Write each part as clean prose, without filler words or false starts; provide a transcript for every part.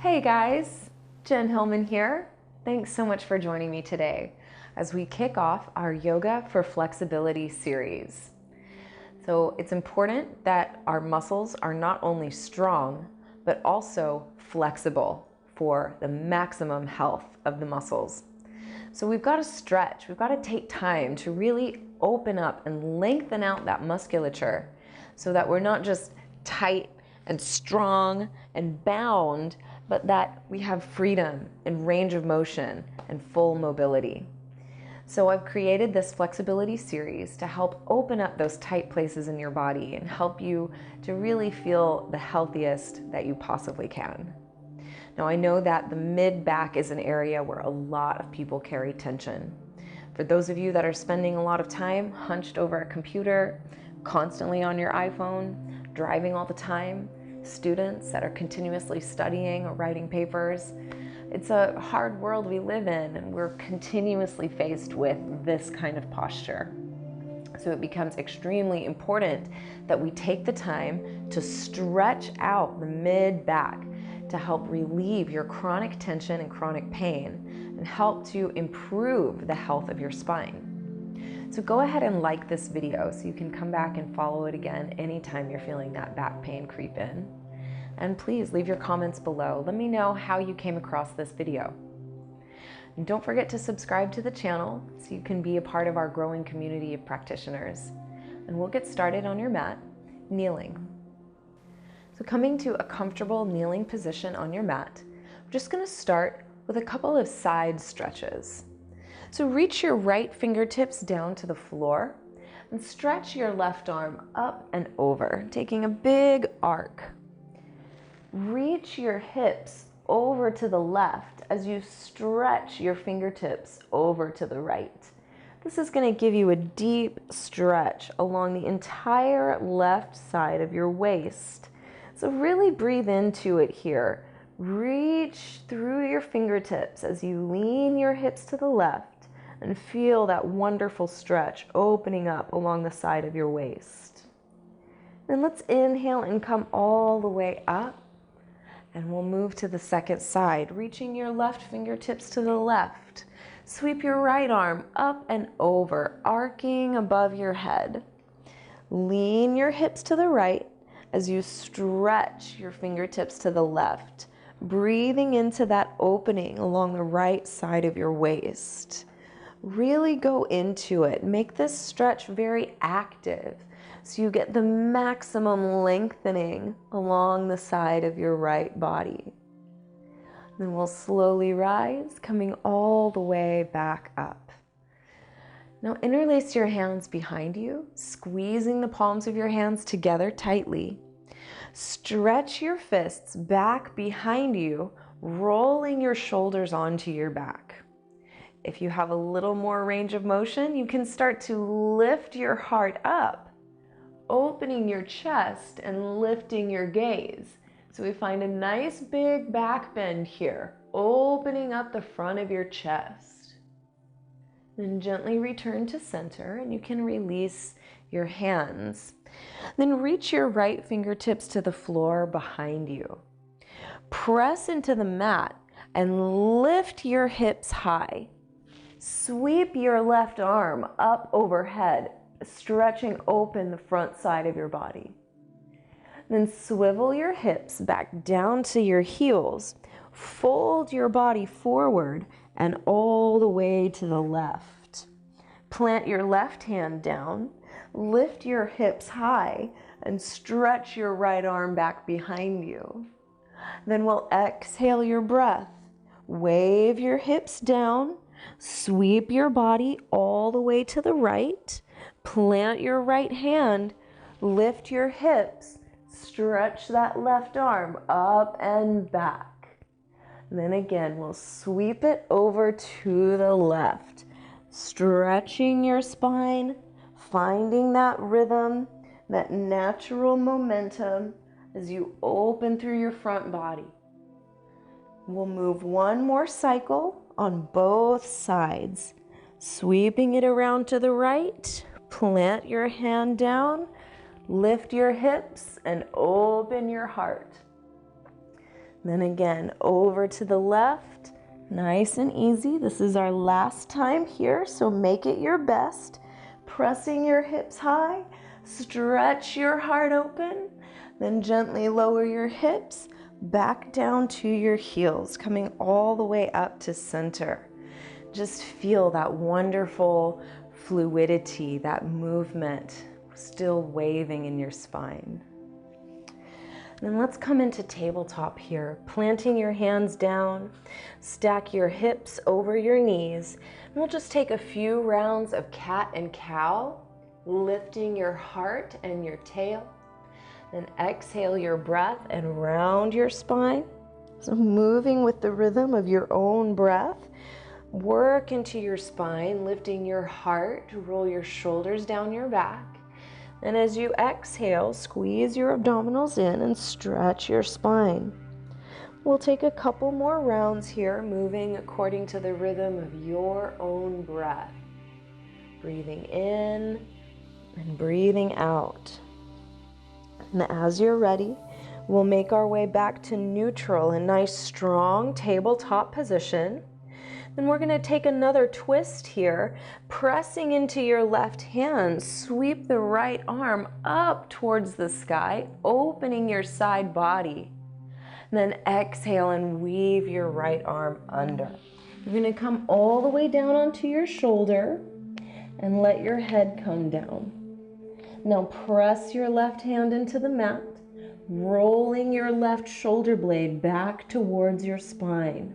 Hey guys, Jen Hilman here. Thanks so much for joining me today as we kick off our Yoga for Flexibility series. So it's important that our muscles are not only strong, but also flexible for the maximum health of the muscles. So we've got to stretch, we've got to take time to really open up and lengthen out that musculature so that we're not just tight and strong and bound, but that we have freedom and range of motion and full mobility. So I've created this flexibility series to help open up those tight places in your body and help you to really feel the healthiest that you possibly can. Now I know that the mid-back is an area where a lot of people carry tension. For those of you that are spending a lot of time hunched over a computer, constantly on your iPhone, driving all the time, students that are continuously studying or writing papers, it's a hard world we live in, and we're continuously faced with this kind of posture. So it becomes extremely important that we take the time to stretch out the mid-back to help relieve your chronic tension and chronic pain and help to improve the health of your spine. So go ahead and like this video so you can come back and follow it again anytime you're feeling that back pain creep in. And please leave your comments below. Let me know how you came across this video. And don't forget to subscribe to the channel so you can be a part of our growing community of practitioners. And we'll get started on your mat, kneeling. So coming to a comfortable kneeling position on your mat, we're just going to start with a couple of side stretches. So reach your right fingertips down to the floor and stretch your left arm up and over, taking a big arc. Reach your hips over to the left as you stretch your fingertips over to the right. This is going to give you a deep stretch along the entire left side of your waist. So really breathe into it here. Reach through your fingertips as you lean your hips to the left and feel that wonderful stretch opening up along the side of your waist. Then let's inhale and come all the way up. And we'll move to the second side, reaching your left fingertips to the left. Sweep your right arm up and over, arcing above your head. Lean your hips to the right as you stretch your fingertips to the left, breathing into that opening along the right side of your waist. Really go into it. Make this stretch very active so you get the maximum lengthening along the side of your right body. Then we'll slowly rise, coming all the way back up. Now interlace your hands behind you, squeezing the palms of your hands together tightly. Stretch your fists back behind you, rolling your shoulders onto your back. If you have a little more range of motion, you can start to lift your heart up, opening your chest and lifting your gaze. So we find a nice big back bend here, opening up the front of your chest. Then gently return to center and you can release your hands. Then reach your right fingertips to the floor behind you. Press into the mat and lift your hips high. Sweep your left arm up overhead, stretching open the front side of your body. Then swivel your hips back down to your heels. Fold your body forward and all the way to the left. Plant your left hand down, lift your hips high, and stretch your right arm back behind you. Then we'll exhale your breath. Wave your hips down, sweep your body all the way to the right. Plant your right hand, lift your hips, stretch that left arm up and back. And then again, we'll sweep it over to the left, stretching your spine, finding that rhythm, that natural momentum as you open through your front body. We'll move one more cycle on both sides, sweeping it around to the right. Plant your hand down, lift your hips, and open your heart. Then again, over to the left, nice and easy. This is our last time here, so make it your best. Pressing your hips high, stretch your heart open, then gently lower your hips back down to your heels, coming all the way up to center. Just feel that wonderful fluidity, that movement still waving in your spine. Then let's come into tabletop here, planting your hands down, stack your hips over your knees, and we'll just take a few rounds of cat and cow, lifting your heart and your tail. Then exhale your breath and round your spine. So moving with the rhythm of your own breath, work into your spine, lifting your heart, roll your shoulders down your back. And as you exhale, squeeze your abdominals in and stretch your spine. We'll take a couple more rounds here, moving according to the rhythm of your own breath. Breathing in and breathing out. And as you're ready, we'll make our way back to neutral, a nice strong tabletop position. Then we're going to take another twist here, pressing into your left hand, sweep the right arm up towards the sky, opening your side body. And then exhale and weave your right arm under. You're going to come all the way down onto your shoulder and let your head come down. Now press your left hand into the mat, rolling your left shoulder blade back towards your spine.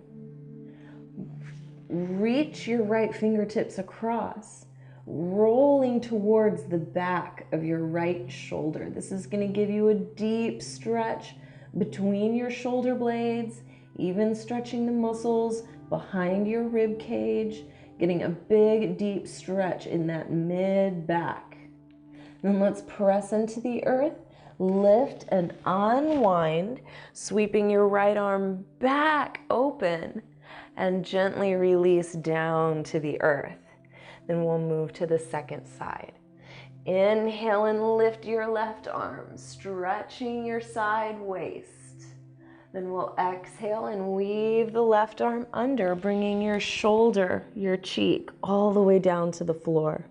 Reach your right fingertips across, rolling towards the back of your right shoulder. This is going to give you a deep stretch between your shoulder blades, even stretching the muscles behind your rib cage, getting a big, deep stretch in that mid-back. Then let's press into the earth, lift and unwind, sweeping your right arm back open, and gently release down to the earth. Then we'll move to the second side. Inhale and lift your left arm, stretching your side waist. Then we'll exhale and weave the left arm under, bringing your shoulder, your cheek, all the way down to the floor.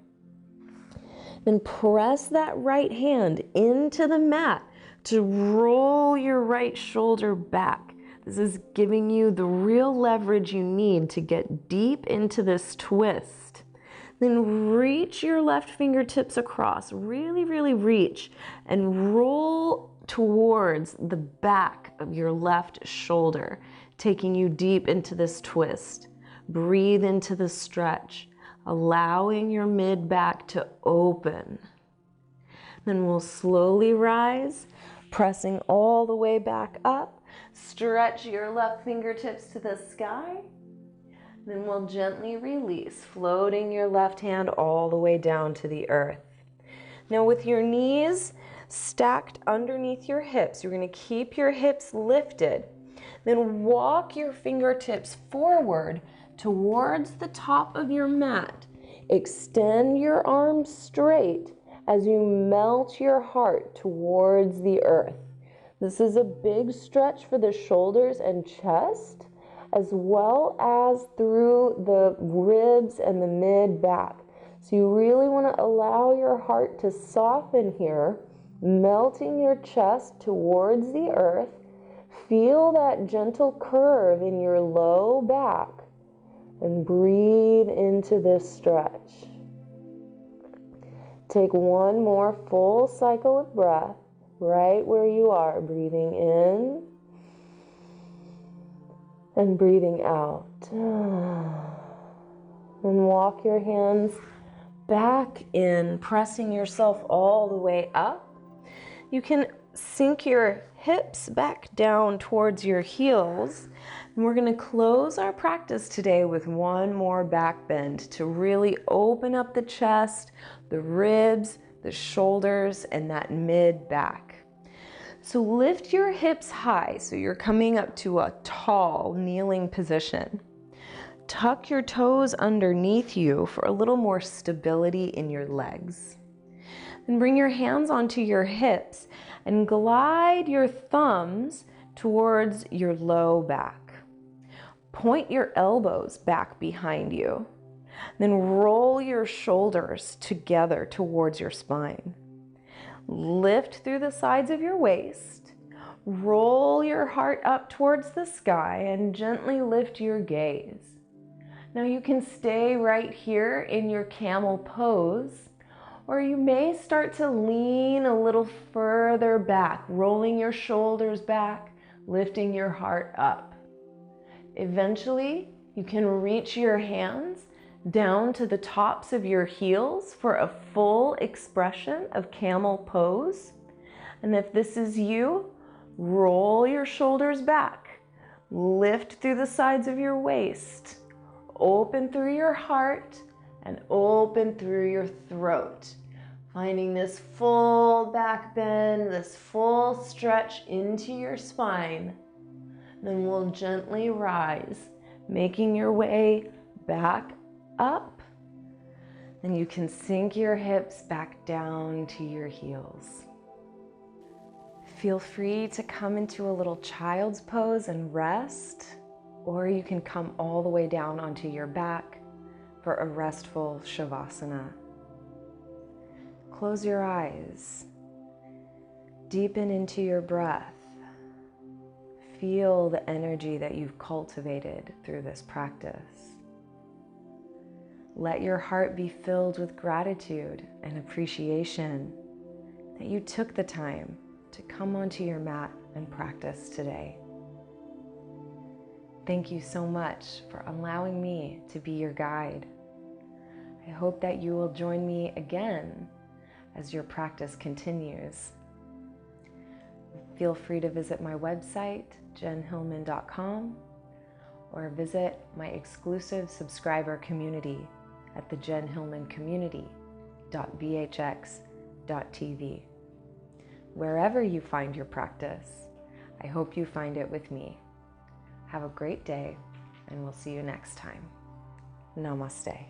Then press that right hand into the mat to roll your right shoulder back. This is giving you the real leverage you need to get deep into this twist. Then reach your left fingertips across, really, really reach, and roll towards the back of your left shoulder, taking you deep into this twist. Breathe into the stretch, allowing your mid-back to open. Then we'll slowly rise, pressing all the way back up. Stretch your left fingertips to the sky. Then we'll gently release, floating your left hand all the way down to the earth. Now with your knees stacked underneath your hips, you're going to keep your hips lifted. Then walk your fingertips forward towards the top of your mat. Extend your arms straight as you melt your heart towards the earth. This is a big stretch for the shoulders and chest, as well as through the ribs and the mid-back. So you really want to allow your heart to soften here, melting your chest towards the earth. Feel that gentle curve in your low back and breathe into this stretch. Take one more full cycle of breath. Right where you are, breathing in and breathing out. And walk your hands back in, pressing yourself all the way up. You can sink your hips back down towards your heels. And we're going to close our practice today with one more back bend to really open up the chest, the ribs, the shoulders, and that mid-back. So lift your hips high so you're coming up to a tall kneeling position. Tuck your toes underneath you for a little more stability in your legs. Then bring your hands onto your hips and glide your thumbs towards your low back. Point your elbows back behind you. Then roll your shoulders together towards your spine. Lift through the sides of your waist. Roll your heart up towards the sky and gently lift your gaze. Now you can stay right here in your camel pose, or you may start to lean a little further back, rolling your shoulders back, lifting your heart up. Eventually, you can reach your hands down to the tops of your heels for a full expression of camel pose. And if this is you, roll your shoulders back, lift through the sides of your waist, open through your heart, and open through your throat. Finding this full back bend, this full stretch into your spine. Then we'll gently rise, making your way back up. Then you can sink your hips back down to your heels. Feel free to come into a little child's pose and rest, or you can come all the way down onto your back for a restful Shavasana. Close your eyes. Deepen into your breath. Feel the energy that you've cultivated through this practice. Let your heart be filled with gratitude and appreciation that you took the time to come onto your mat and practice today. Thank you so much for allowing me to be your guide. I hope that you will join me again as your practice continues. Feel free to visit my website, jenhilman.com, or visit my exclusive subscriber community at the jenhilmancommunity.bhx.tv. Wherever you find your practice, I hope you find it with me. Have a great day, and we'll see you next time. Namaste.